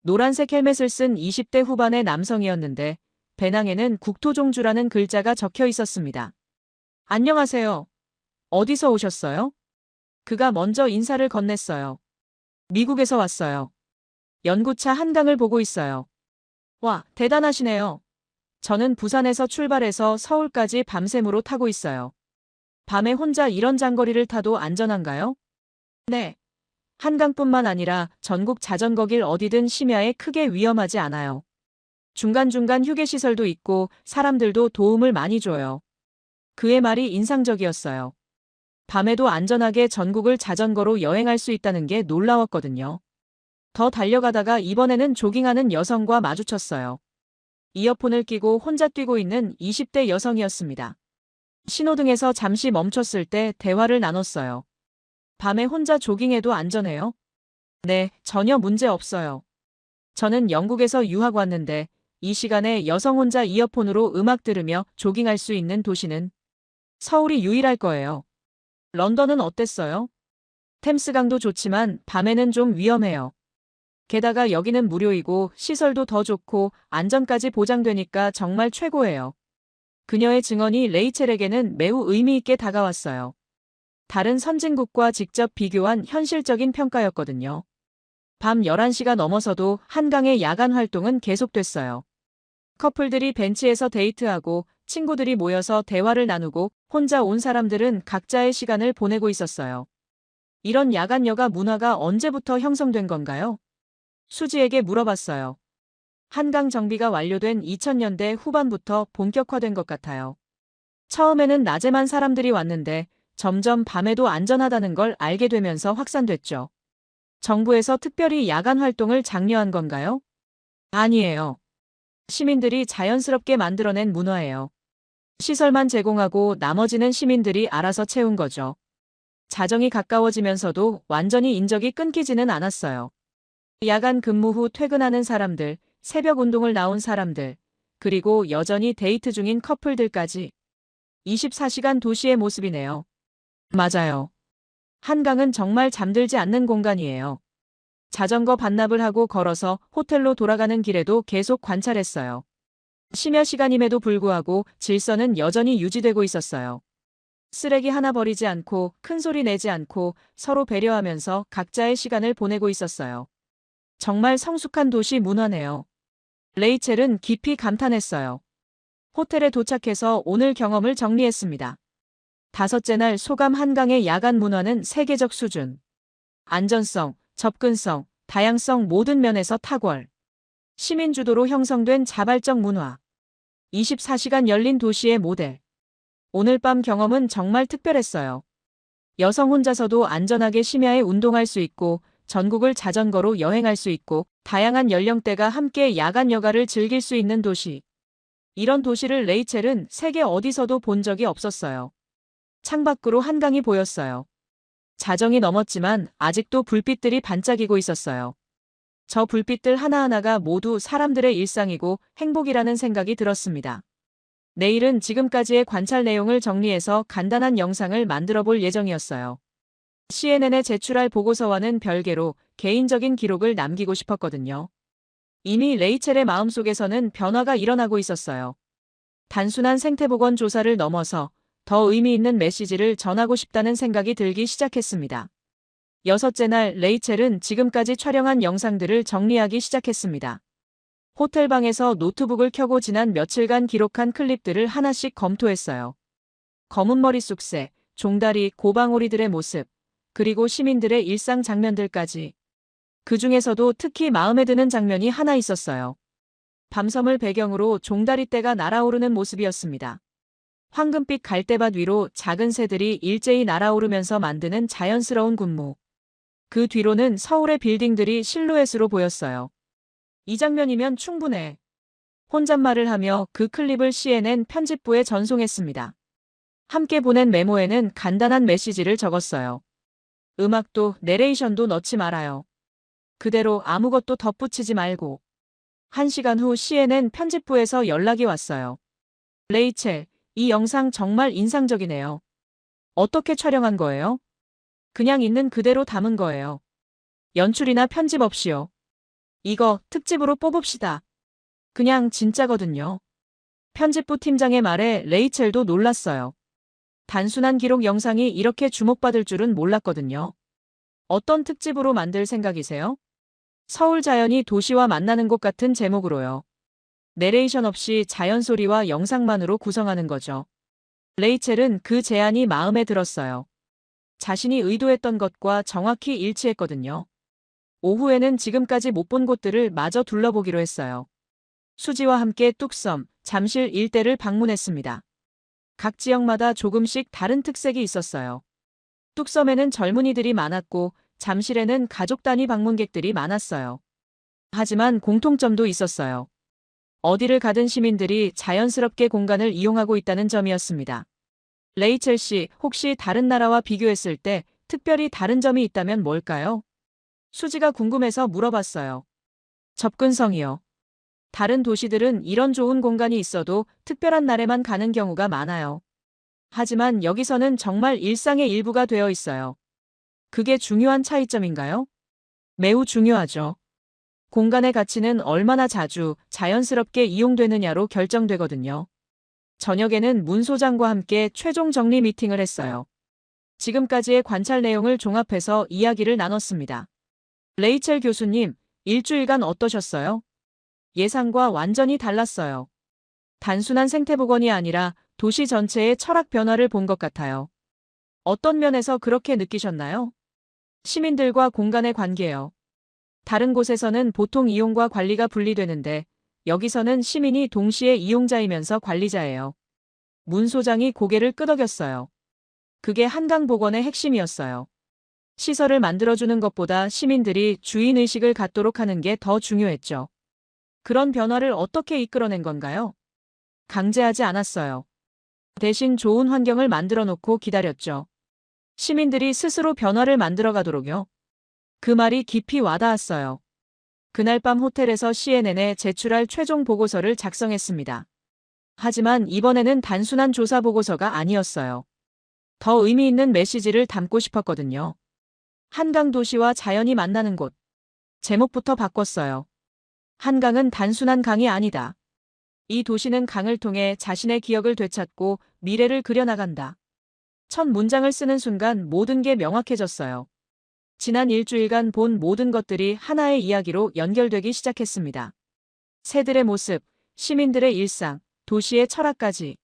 노란색 헬멧을 쓴 20대 후반의 남성이었는데 배낭에는 국토종주라는 글자가 적혀 있었습니다. 안녕하세요. 어디서 오셨어요? 그가 먼저 인사를 건넸어요. 미국에서 왔어요. 연구차 한강을 보고 있어요. 와, 대단하시네요. 저는 부산에서 출발해서 서울까지 밤샘으로 타고 있어요. 밤에 혼자 이런 장거리를 타도 안전한가요? 네. 한강뿐만 아니라 전국 자전거길 어디든 심야에 크게 위험하지 않아요. 중간중간 휴게시설도 있고 사람들도 도움을 많이 줘요. 그의 말이 인상적이었어요. 밤에도 안전하게 전국을 자전거로 여행할 수 있다는 게 놀라웠거든요. 더 달려가다가 이번에는 조깅하는 여성과 마주쳤어요. 이어폰을 끼고 혼자 뛰고 있는 20대 여성이었습니다. 신호등에서 잠시 멈췄을 때 대화를 나눴어요. 밤에 혼자 조깅해도 안전해요? 네, 전혀 문제 없어요. 저는 영국에서 유학 왔는데 이 시간에 여성 혼자 이어폰으로 음악 들으며 조깅할 수 있는 도시는 서울이 유일할 거예요. 런던은 어땠어요? 템스강도 좋지만 밤에는 좀 위험해요. 게다가 여기는 무료이고 시설도 더 좋고 안전까지 보장되니까 정말 최고예요. 그녀의 증언이 레이첼에게는 매우 의미 있게 다가왔어요. 다른 선진국과 직접 비교한 현실적인 평가였거든요. 밤 11시가 넘어서도 한강의 야간 활동은 계속됐어요. 커플들이 벤치에서 데이트하고 친구들이 모여서 대화를 나누고 혼자 온 사람들은 각자의 시간을 보내고 있었어요. 이런 야간 여가 문화가 언제부터 형성된 건가요? 수지에게 물어봤어요. 한강 정비가 완료된 2000년대 후반부터 본격화된 것 같아요. 처음에는 낮에만 사람들이 왔는데 점점 밤에도 안전하다는 걸 알게 되면서 확산됐죠. 정부에서 특별히 야간 활동을 장려한 건가요? 아니에요. 시민들이 자연스럽게 만들어낸 문화예요. 시설만 제공하고 나머지는 시민들이 알아서 채운 거죠. 자정이 가까워지면서도 완전히 인적이 끊기지는 않았어요. 야간 근무 후 퇴근하는 사람들, 새벽 운동을 나온 사람들, 그리고 여전히 데이트 중인 커플들까지 24시간 도시의 모습이네요. 맞아요. 한강은 정말 잠들지 않는 공간이에요. 자전거 반납을 하고 걸어서 호텔로 돌아가는 길에도 계속 관찰했어요. 심야 시간임에도 불구하고 질서는 여전히 유지되고 있었어요. 쓰레기 하나 버리지 않고 큰 소리 내지 않고 서로 배려하면서 각자의 시간을 보내고 있었어요. 정말 성숙한 도시 문화네요. 레이첼은 깊이 감탄했어요. 호텔에 도착해서 오늘 경험을 정리했습니다. 5째 날 소감 한강의 야간 문화는 세계적 수준. 안전성, 접근성, 다양성 모든 면에서 탁월. 시민 주도로 형성된 자발적 문화. 24시간 열린 도시의 모델. 오늘 밤 경험은 정말 특별했어요. 여성 혼자서도 안전하게 심야에 운동할 수 있고 전국을 자전거로 여행할 수 있고 다양한 연령대가 함께 야간 여가를 즐길 수 있는 도시. 이런 도시를 레이첼은 세계 어디서도 본 적이 없었어요. 창밖으로 한강이 보였어요. 자정이 넘었지만 아직도 불빛들이 반짝이고 있었어요. 저 불빛들 하나하나가 모두 사람들의 일상이고 행복이라는 생각이 들었습니다. 내일은 지금까지의 관찰 내용을 정리해서 간단한 영상을 만들어 볼 예정이었어요. CNN에 제출할 보고서와는 별개로 개인적인 기록을 남기고 싶었거든요. 이미 레이첼의 마음속에서는 변화가 일어나고 있었어요. 단순한 생태보건 조사를 넘어서 더 의미 있는 메시지를 전하고 싶다는 생각이 들기 시작했습니다. 6째 날 레이첼은 지금까지 촬영한 영상들을 정리하기 시작했습니다. 호텔방에서 노트북을 켜고 지난 며칠간 기록한 클립들을 하나씩 검토했어요. 검은 머리 쑥새, 종다리, 고방오리들의 모습, 그리고 시민들의 일상 장면들까지. 그 중에서도 특히 마음에 드는 장면이 하나 있었어요. 밤섬을 배경으로 종다리떼가 날아오르는 모습이었습니다. 황금빛 갈대밭 위로 작은 새들이 일제히 날아오르면서 만드는 자연스러운 군무. 그 뒤로는 서울의 빌딩들이 실루엣으로 보였어요. 이 장면이면 충분해. 혼잣말을 하며 그 클립을 CNN 편집부에 전송했습니다. 함께 보낸 메모에는 간단한 메시지를 적었어요. 음악도 내레이션도 넣지 말아요. 그대로 아무것도 덧붙이지 말고. 1시간 후 CNN 편집부에서 연락이 왔어요. 레이첼, 이 영상 정말 인상적이네요. 어떻게 촬영한 거예요? 그냥 있는 그대로 담은 거예요. 연출이나 편집 없이요. 이거 특집으로 뽑읍시다. 그냥 진짜거든요. 편집부 팀장의 말에 레이첼도 놀랐어요. 단순한 기록 영상이 이렇게 주목받을 줄은 몰랐거든요. 어떤 특집으로 만들 생각이세요? 서울 자연이 도시와 만나는 곳 같은 제목으로요. 내레이션 없이 자연 소리와 영상만으로 구성하는 거죠. 레이첼은 그 제안이 마음에 들었어요. 자신이 의도했던 것과 정확히 일치했거든요. 오후에는 지금까지 못 본 곳들을 마저 둘러보기로 했어요. 수지와 함께 뚝섬, 잠실 일대를 방문했습니다. 각 지역마다 조금씩 다른 특색이 있었어요. 뚝섬에는 젊은이들이 많았고 잠실에는 가족 단위 방문객들이 많았어요. 하지만 공통점도 있었어요. 어디를 가든 시민들이 자연스럽게 공간을 이용하고 있다는 점이었습니다. 레이첼 씨, 혹시 다른 나라와 비교했을 때 특별히 다른 점이 있다면 뭘까요? 수지가 궁금해서 물어봤어요. 접근성이요. 다른 도시들은 이런 좋은 공간이 있어도 특별한 날에만 가는 경우가 많아요. 하지만 여기서는 정말 일상의 일부가 되어 있어요. 그게 중요한 차이점인가요? 매우 중요하죠. 공간의 가치는 얼마나 자주, 자연스럽게 이용되느냐로 결정되거든요. 저녁에는 문 소장과 함께 최종 정리 미팅을 했어요. 지금까지의 관찰 내용을 종합해서 이야기를 나눴습니다. 레이첼 교수님, 일주일간 어떠셨어요? 예상과 완전히 달랐어요. 단순한 생태복원이 아니라 도시 전체의 철학 변화를 본 것 같아요. 어떤 면에서 그렇게 느끼셨나요? 시민들과 공간의 관계요. 다른 곳에서는 보통 이용과 관리가 분리되는데 여기서는 시민이 동시에 이용자이면서 관리자예요. 문 소장이 고개를 끄덕였어요. 그게 한강복원의 핵심이었어요. 시설을 만들어주는 것보다 시민들이 주인의식을 갖도록 하는 게 더 중요했죠. 그런 변화를 어떻게 이끌어낸 건가요? 강제하지 않았어요. 대신 좋은 환경을 만들어 놓고 기다렸죠. 시민들이 스스로 변화를 만들어 가도록요. 그 말이 깊이 와닿았어요. 그날 밤 호텔에서 CNN에 제출할 최종 보고서를 작성했습니다. 하지만 이번에는 단순한 조사 보고서가 아니었어요. 더 의미 있는 메시지를 담고 싶었거든요. 한강 도시와 자연이 만나는 곳. 제목부터 바꿨어요. 한강은 단순한 강이 아니다. 이 도시는 강을 통해 자신의 기억을 되찾고 미래를 그려나간다. 첫 문장을 쓰는 순간 모든 게 명확해졌어요. 지난 일주일간 본 모든 것들이 하나의 이야기로 연결되기 시작했습니다. 새들의 모습, 시민들의 일상, 도시의 철학까지.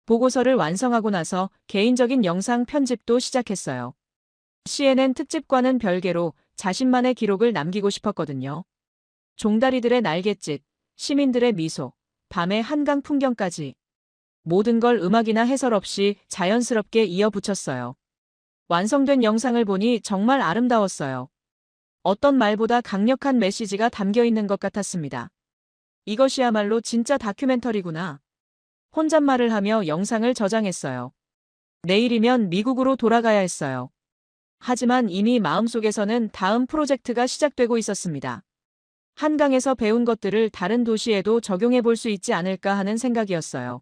보고서를 완성하고 나서 개인적인 영상 편집도 시작했어요. CNN 특집과는 별개로 자신만의 기록을 남기고 싶었거든요. 종다리들의 날갯짓, 시민들의 미소, 밤의 한강 풍경까지. 모든 걸 음악이나 해설 없이 자연스럽게 이어붙였어요. 완성된 영상을 보니 정말 아름다웠어요. 어떤 말보다 강력한 메시지가 담겨 있는 것 같았습니다. 이것이야말로 진짜 다큐멘터리구나. 혼잣말을 하며 영상을 저장했어요. 내일이면 미국으로 돌아가야 했어요. 하지만 이미 마음속에서는 다음 프로젝트가 시작되고 있었습니다. 한강에서 배운 것들을 다른 도시에도 적용해 볼 수 있지 않을까 하는 생각이었어요.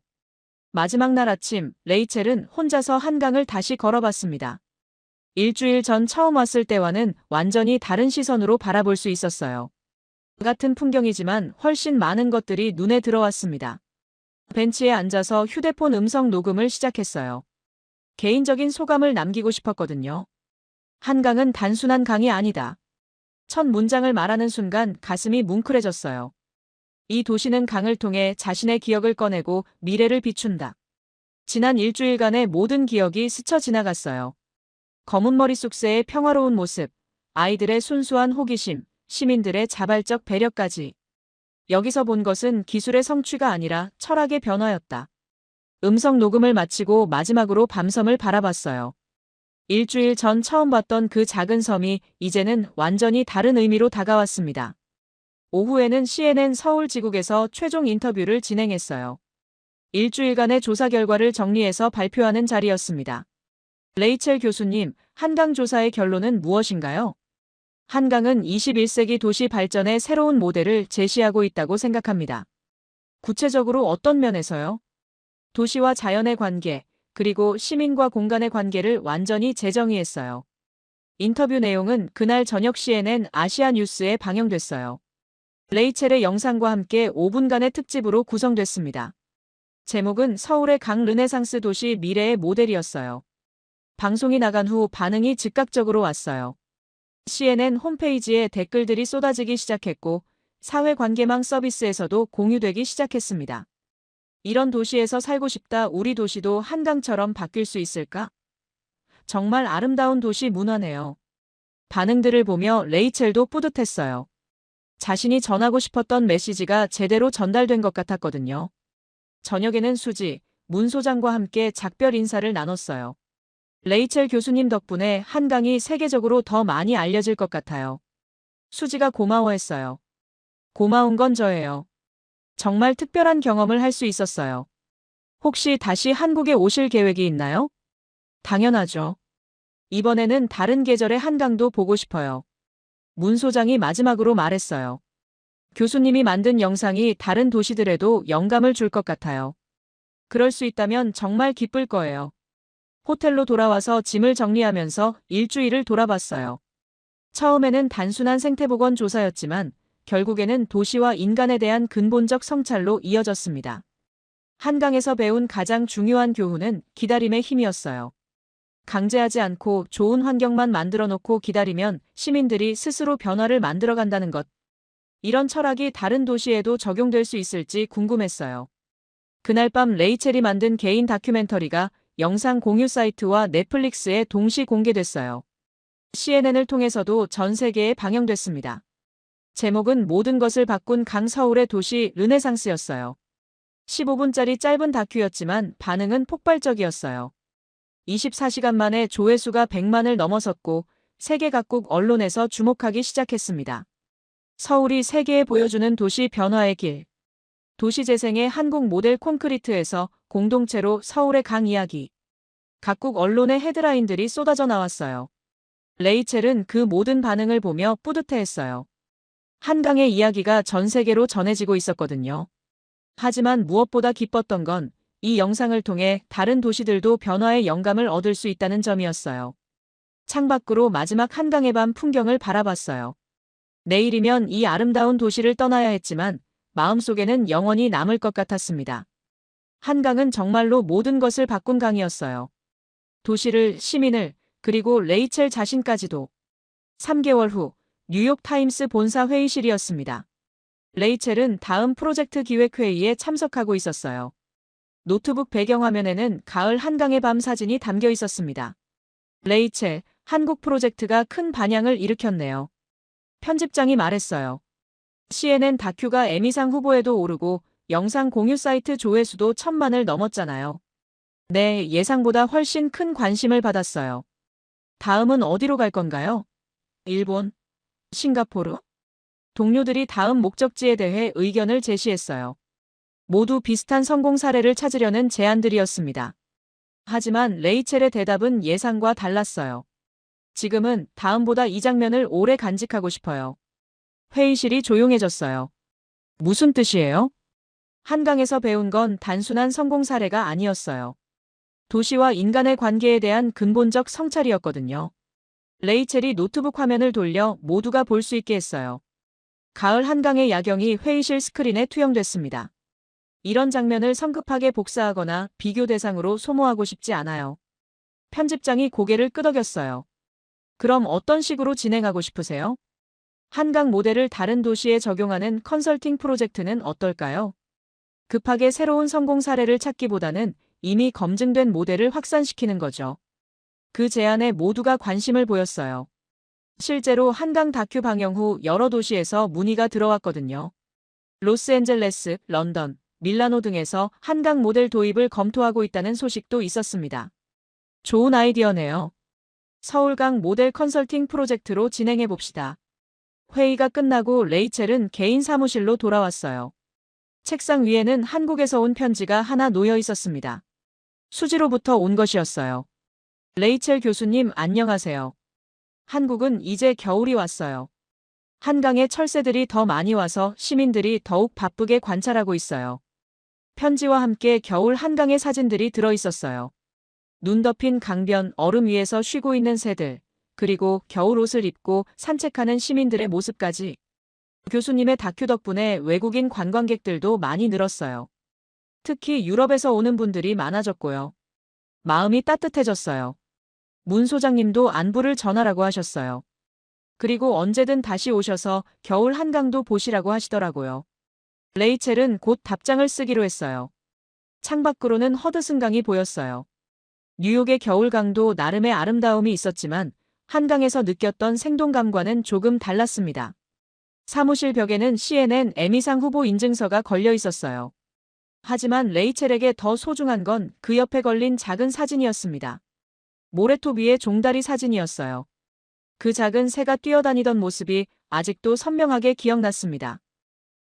마지막 날 아침, 레이첼은 혼자서 한강을 다시 걸어봤습니다. 일주일 전 처음 왔을 때와는 완전히 다른 시선으로 바라볼 수 있었어요. 같은 풍경이지만 훨씬 많은 것들이 눈에 들어왔습니다. 벤치에 앉아서 휴대폰 음성 녹음을 시작했어요. 개인적인 소감을 남기고 싶었거든요. 한강은 단순한 강이 아니다. 첫 문장을 말하는 순간 가슴이 뭉클해졌어요. 이 도시는 강을 통해 자신의 기억을 꺼내고 미래를 비춘다. 지난 일주일간의 모든 기억이 스쳐 지나갔어요. 검은 머리 쑥새의 평화로운 모습, 아이들의 순수한 호기심, 시민들의 자발적 배려까지. 여기서 본 것은 기술의 성취가 아니라 철학의 변화였다. 음성 녹음을 마치고 마지막으로 밤섬을 바라봤어요. 일주일 전 처음 봤던 그 작은 섬이 이제는 완전히 다른 의미로 다가왔습니다. 오후에는 CNN 서울 지국에서 최종 인터뷰를 진행했어요. 일주일간의 조사 결과를 정리해서 발표하는 자리였습니다. 레이첼 교수님, 한강 조사의 결론은 무엇인가요? 한강은 21세기 도시 발전의 새로운 모델을 제시하고 있다고 생각합니다. 구체적으로 어떤 면에서요? 도시와 자연의 관계, 그리고 시민과 공간의 관계를 완전히 재정의했어요. 인터뷰 내용은 그날 저녁 CNN 아시아 뉴스에 방영됐어요. 레이첼의 영상과 함께 5분간의 특집으로 구성됐습니다. 제목은 서울의 강 르네상스 도시 미래의 모델이었어요. 방송이 나간 후 반응이 즉각적으로 왔어요. CNN 홈페이지에 댓글들이 쏟아지기 시작했고 사회관계망 서비스에서도 공유되기 시작했습니다. 이런 도시에서 살고 싶다. 우리 도시도 한강처럼 바뀔 수 있을까? 정말 아름다운 도시 문화네요. 반응들을 보며 레이첼도 뿌듯했어요. 자신이 전하고 싶었던 메시지가 제대로 전달된 것 같았거든요. 저녁에는 수지, 문 소장과 함께 작별 인사를 나눴어요. 레이첼 교수님 덕분에 한강이 세계적으로 더 많이 알려질 것 같아요. 수지가 고마워했어요. 고마운 건 저예요. 정말 특별한 경험을 할 수 있었어요. 혹시 다시 한국에 오실 계획이 있나요? 당연하죠. 이번에는 다른 계절의 한강도 보고 싶어요. 문 소장이 마지막으로 말했어요. 교수님이 만든 영상이 다른 도시들에도 영감을 줄 것 같아요. 그럴 수 있다면 정말 기쁠 거예요. 호텔로 돌아와서 짐을 정리하면서 일주일을 돌아봤어요. 처음에는 단순한 생태보건 조사였지만 결국에는 도시와 인간에 대한 근본적 성찰로 이어졌습니다. 한강에서 배운 가장 중요한 교훈은 기다림의 힘이었어요. 강제하지 않고 좋은 환경만 만들어 놓고 기다리면 시민들이 스스로 변화를 만들어간다는 것. 이런 철학이 다른 도시에도 적용될 수 있을지 궁금했어요. 그날 밤 레이첼이 만든 개인 다큐멘터리가 영상 공유 사이트와 넷플릭스에 동시 공개됐어요. CNN을 통해서도 전 세계에 방영됐습니다. 제목은 모든 것을 바꾼 강서울의 도시 르네상스였어요. 15분짜리 짧은 다큐였지만 반응은 폭발적이었어요. 24시간 만에 조회수가 100만을 넘어섰고 세계 각국 언론에서 주목하기 시작했습니다. 서울이 세계에 보여주는 도시 변화의 길. 도시재생의 한국 모델 콘크리트에서 공동체로 서울의 강 이야기. 각국 언론의 헤드라인들이 쏟아져 나왔어요. 레이첼은 그 모든 반응을 보며 뿌듯해했어요. 한강의 이야기가 전 세계로 전해지고 있었거든요. 하지만 무엇보다 기뻤던 건 이 영상을 통해 다른 도시들도 변화의 영감을 얻을 수 있다는 점이었어요. 창밖으로 마지막 한강의 밤 풍경을 바라봤어요. 내일이면 이 아름다운 도시를 떠나야 했지만 마음속에는 영원히 남을 것 같았습니다. 한강은 정말로 모든 것을 바꾼 강이었어요. 도시를, 시민을, 그리고 레이첼 자신까지도. 3개월 후 뉴욕타임스 본사 회의실이었습니다. 레이첼은 다음 프로젝트 기획회의에 참석하고 있었어요. 노트북 배경화면에는 가을 한강의 밤 사진이 담겨 있었습니다. 레이첼, 한국 프로젝트가 큰 반향을 일으켰네요. 편집장이 말했어요. CNN 다큐가 에미상 후보에도 오르고 영상 공유 사이트 조회수도 1000만을 넘었잖아요. 네, 예상보다 훨씬 큰 관심을 받았어요. 다음은 어디로 갈 건가요? 일본, 싱가포르? 동료들이 다음 목적지에 대해 의견을 제시했어요. 모두 비슷한 성공 사례를 찾으려는 제안들이었습니다. 하지만 레이첼의 대답은 예상과 달랐어요. 지금은 다음보다 이 장면을 오래 간직하고 싶어요. 회의실이 조용해졌어요. 무슨 뜻이에요? 한강에서 배운 건 단순한 성공 사례가 아니었어요. 도시와 인간의 관계에 대한 근본적 성찰이었거든요. 레이첼이 노트북 화면을 돌려 모두가 볼 수 있게 했어요. 가을 한강의 야경이 회의실 스크린에 투영됐습니다. 이런 장면을 성급하게 복사하거나 비교 대상으로 소모하고 싶지 않아요. 편집장이 고개를 끄덕였어요. 그럼 어떤 식으로 진행하고 싶으세요? 한강 모델을 다른 도시에 적용하는 컨설팅 프로젝트는 어떨까요? 급하게 새로운 성공 사례를 찾기보다는 이미 검증된 모델을 확산시키는 거죠. 그 제안에 모두가 관심을 보였어요. 실제로 한강 다큐 방영 후 여러 도시에서 문의가 들어왔거든요. 로스앤젤레스, 런던, 밀라노 등에서 한강 모델 도입을 검토하고 있다는 소식도 있었습니다. 좋은 아이디어네요. 서울강 모델 컨설팅 프로젝트로 진행해 봅시다. 회의가 끝나고 레이첼은 개인 사무실로 돌아왔어요. 책상 위에는 한국에서 온 편지가 하나 놓여 있었습니다. 수지로부터 온 것이었어요. 레이첼 교수님 안녕하세요. 한국은 이제 겨울이 왔어요. 한강에 철새들이 더 많이 와서 시민들이 더욱 바쁘게 관찰하고 있어요. 편지와 함께 겨울 한강의 사진들이 들어 있었어요. 눈 덮인 강변, 얼음 위에서 쉬고 있는 새들, 그리고 겨울 옷을 입고 산책하는 시민들의 모습까지. 교수님의 다큐 덕분에 외국인 관광객들도 많이 늘었어요. 특히 유럽에서 오는 분들이 많아졌고요. 마음이 따뜻해졌어요. 문 소장님도 안부를 전하라고 하셨어요. 그리고 언제든 다시 오셔서 겨울 한강도 보시라고 하시더라고요. 레이첼은 곧 답장을 쓰기로 했어요. 창밖으로는 허드슨강이 보였어요. 뉴욕의 겨울강도 나름의 아름다움이 있었지만 한강에서 느꼈던 생동감과는 조금 달랐습니다. 사무실 벽에는 CNN 에미상 후보 인증서가 걸려 있었어요. 하지만 레이첼에게 더 소중한 건 그 옆에 걸린 작은 사진이었습니다. 모래톱 위의 종다리 사진이었어요. 그 작은 새가 뛰어다니던 모습이 아직도 선명하게 기억났습니다.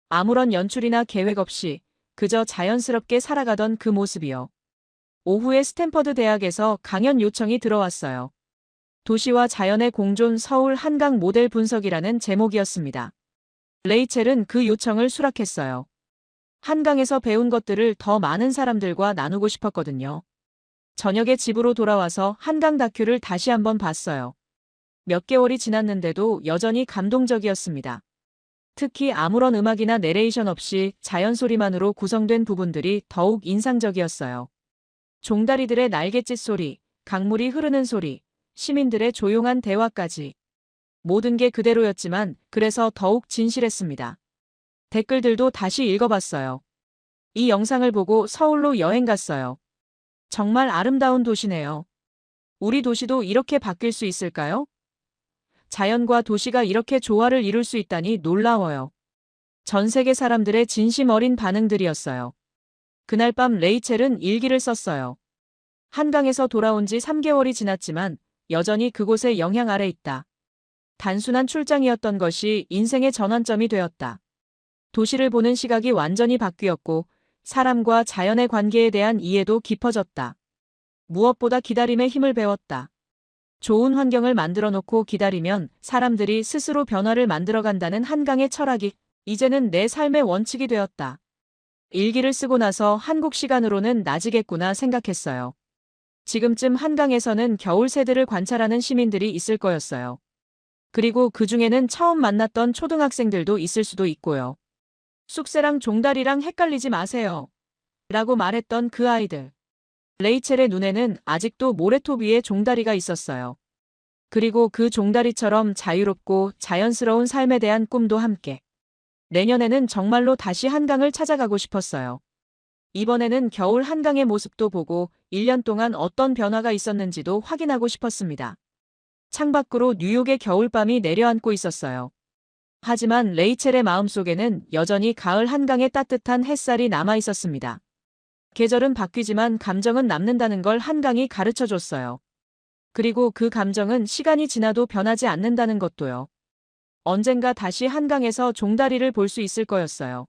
아무런 연출이나 계획 없이 그저 자연스럽게 살아가던 그 모습이요. 오후에 스탠퍼드 대학에서 강연 요청이 들어왔어요. 도시와 자연의 공존 서울 한강 모델 분석이라는 제목이었습니다. 레이첼은 그 요청을 수락했어요. 한강에서 배운 것들을 더 많은 사람들과 나누고 싶었거든요. 저녁에 집으로 돌아와서 한강 다큐를 다시 한번 봤어요. 몇 개월이 지났는데도 여전히 감동적이었습니다. 특히 아무런 음악이나 내레이션 없이 자연 소리만으로 구성된 부분들이 더욱 인상적이었어요. 종다리들의 날갯짓 소리, 강물이 흐르는 소리, 시민들의 조용한 대화까지. 모든 게 그대로였지만 그래서 더욱 진실했습니다. 댓글들도 다시 읽어봤어요. 이 영상을 보고 서울로 여행 갔어요. 정말 아름다운 도시네요. 우리 도시도 이렇게 바뀔 수 있을까요? 자연과 도시가 이렇게 조화를 이룰 수 있다니 놀라워요. 전 세계 사람들의 진심 어린 반응들이었어요. 그날 밤 레이첼은 일기를 썼어요. 한강에서 돌아온 지 3개월이 지났지만 여전히 그곳의 영향 아래 있다. 단순한 출장이었던 것이 인생의 전환점이 되었다. 도시를 보는 시각이 완전히 바뀌었고 사람과 자연의 관계에 대한 이해도 깊어졌다. 무엇보다 기다림의 힘을 배웠다. 좋은 환경을 만들어 놓고 기다리면 사람들이 스스로 변화를 만들어간다는 한강의 철학이 이제는 내 삶의 원칙이 되었다. 일기를 쓰고 나서 한국 시간으로는 낮이겠구나 생각했어요. 지금쯤 한강에서는 겨울 새들을 관찰하는 시민들이 있을 거였어요. 그리고 그 중에는 처음 만났던 초등학생들도 있을 수도 있고요. 쑥새랑 종다리랑 헷갈리지 마세요. 라고 말했던 그 아이들. 레이첼의 눈에는 아직도 모래톱 위에 종다리가 있었어요. 그리고 그 종다리처럼 자유롭고 자연스러운 삶에 대한 꿈도 함께. 내년에는 정말로 다시 한강을 찾아가고 싶었어요. 이번에는 겨울 한강의 모습도 보고 1년 동안 어떤 변화가 있었는지도 확인하고 싶었습니다. 창밖으로 뉴욕의 겨울밤이 내려앉고 있었어요. 하지만 레이첼의 마음속에는 여전히 가을 한강의 따뜻한 햇살이 남아 있었습니다. 계절은 바뀌지만 감정은 남는다는 걸 한강이 가르쳐줬어요. 그리고 그 감정은 시간이 지나도 변하지 않는다는 것도요. 언젠가 다시 한강에서 종다리를 볼 수 있을 거였어요.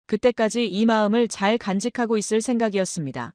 그때까지 이 마음을 잘 간직하고 있을 생각이었습니다.